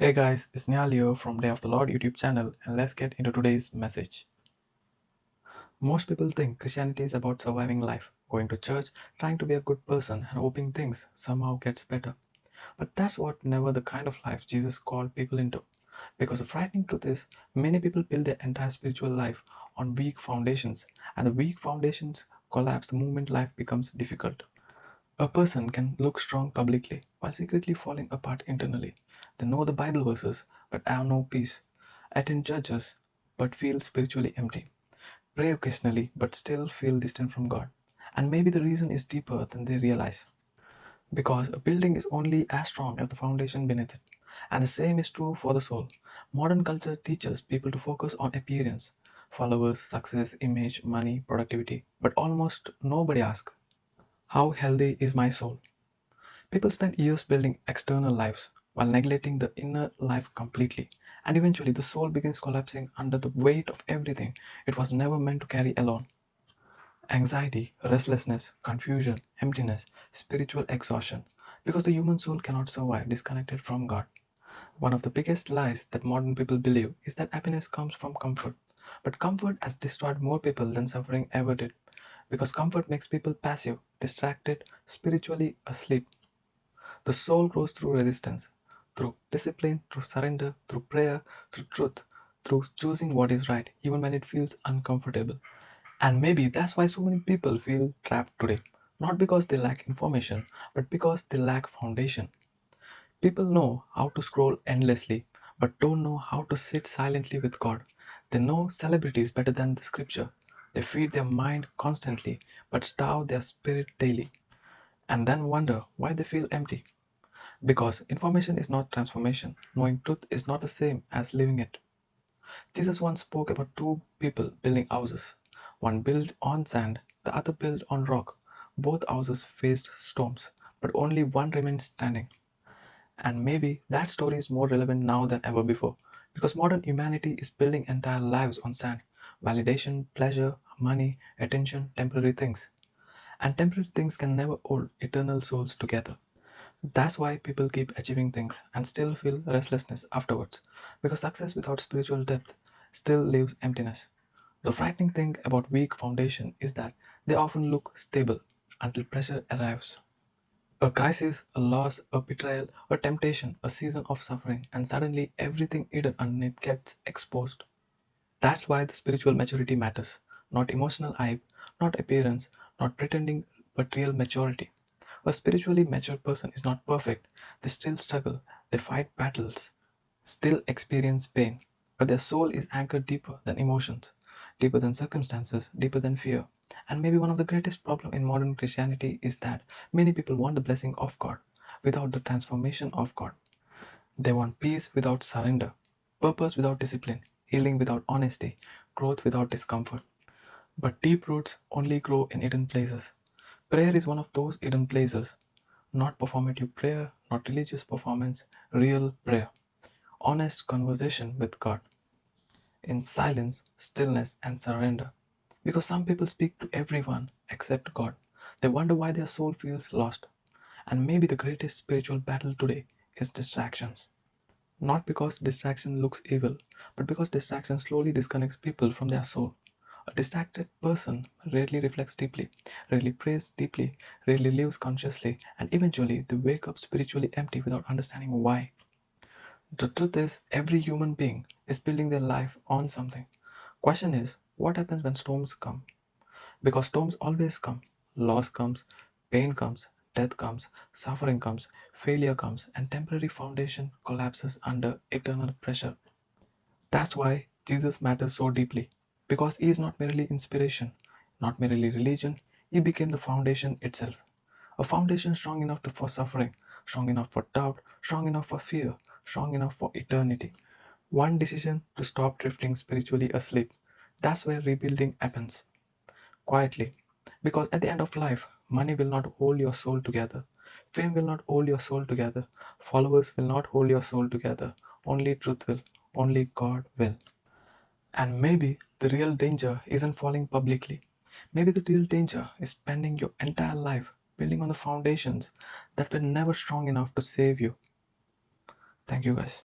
Hey guys, it's Nihal here from Day of the Lord YouTube channel, and let's get into today's message. Most people think Christianity is about surviving life, going to church, trying to be a good person, and hoping things somehow gets better. But that's what never the kind of life Jesus called people into. Because the frightening truth is, many people build their entire spiritual life on weak foundations, and the weak foundations collapse the moment life becomes difficult. A person can look strong publicly while secretly falling apart internally. They know the Bible verses but have no peace, attend churches but feel spiritually empty, pray occasionally but still feel distant from God. And maybe the reason is deeper than they realize. Because a building is only as strong as the foundation beneath it. And the same is true for the soul. Modern culture teaches people to focus on appearance, followers, success, image, money, productivity, but almost nobody asks, how healthy is my soul? People spend years building external lives while neglecting the inner life completely, and eventually the soul begins collapsing under the weight of everything it was never meant to carry alone. Anxiety, restlessness, confusion, emptiness, spiritual exhaustion, because the human soul cannot survive disconnected from God. One of the biggest lies that modern people believe is that happiness comes from comfort. But comfort has destroyed more people than suffering ever did, because comfort makes people passive, distracted, spiritually asleep. The soul grows through resistance, through discipline, through surrender, through prayer, through truth, through choosing what is right, even when it feels uncomfortable. And maybe that's why so many people feel trapped today. Not because they lack information, but because they lack foundation. People know how to scroll endlessly, but don't know how to sit silently with God. They know celebrities better than the scripture. They feed their mind constantly, but starve their spirit daily, and then wonder why they feel empty. Because information is not transformation, knowing truth is not the same as living it. Jesus once spoke about two people building houses. One built on sand, the other built on rock. Both houses faced storms, but only one remained standing. And maybe that story is more relevant now than ever before, because modern humanity is building entire lives on sand validation, pleasure, money, attention, temporary things. And temporary things can never hold eternal souls together. That's why people keep achieving things and still feel restlessness afterwards, because success without spiritual depth still leaves emptiness. The frightening thing about weak foundation is that they often look stable until pressure arrives. A crisis, a loss, a betrayal, a temptation, a season of suffering, and suddenly everything hidden underneath gets exposed. That's why the spiritual maturity matters. Not emotional hype, not appearance, not pretending, but real maturity. A spiritually mature person is not perfect. They still struggle, they fight battles, still experience pain. But their soul is anchored deeper than emotions, deeper than circumstances, deeper than fear. And maybe one of the greatest problems in modern Christianity is that many people want the blessing of God without the transformation of God. They want peace without surrender, purpose without discipline, healing without honesty, growth without discomfort. But deep roots only grow in hidden places. Prayer is one of those hidden places. Not performative prayer, not religious performance, real prayer. Honest conversation with God. In silence, stillness, and surrender. Because some people speak to everyone except God. They wonder why their soul feels lost. And maybe the greatest spiritual battle today is distractions. Not because distraction looks evil, but because distraction slowly disconnects people from their soul. A distracted person rarely reflects deeply, rarely prays deeply, rarely lives consciously, and eventually they wake up spiritually empty without understanding why. The truth is, every human being is building their life on something. Question is, what happens when storms come? Because storms always come. Loss comes, pain comes, death comes, suffering comes, failure comes, and temporary foundation collapses under eternal pressure. That's why Jesus matters so deeply. Because he is not merely inspiration, not merely religion, he became the foundation itself. A foundation strong enough for suffering, strong enough for doubt, strong enough for fear, strong enough for eternity. One decision to stop drifting spiritually asleep. That's where rebuilding happens quietly. Because at the end of life, money will not hold your soul together. Fame will not hold your soul together. Followers will not hold your soul together. Only truth will. Only God will. And maybe the real danger isn't falling publicly. Maybe the real danger is spending your entire life building on the foundations that were never strong enough to save you. Thank you, guys.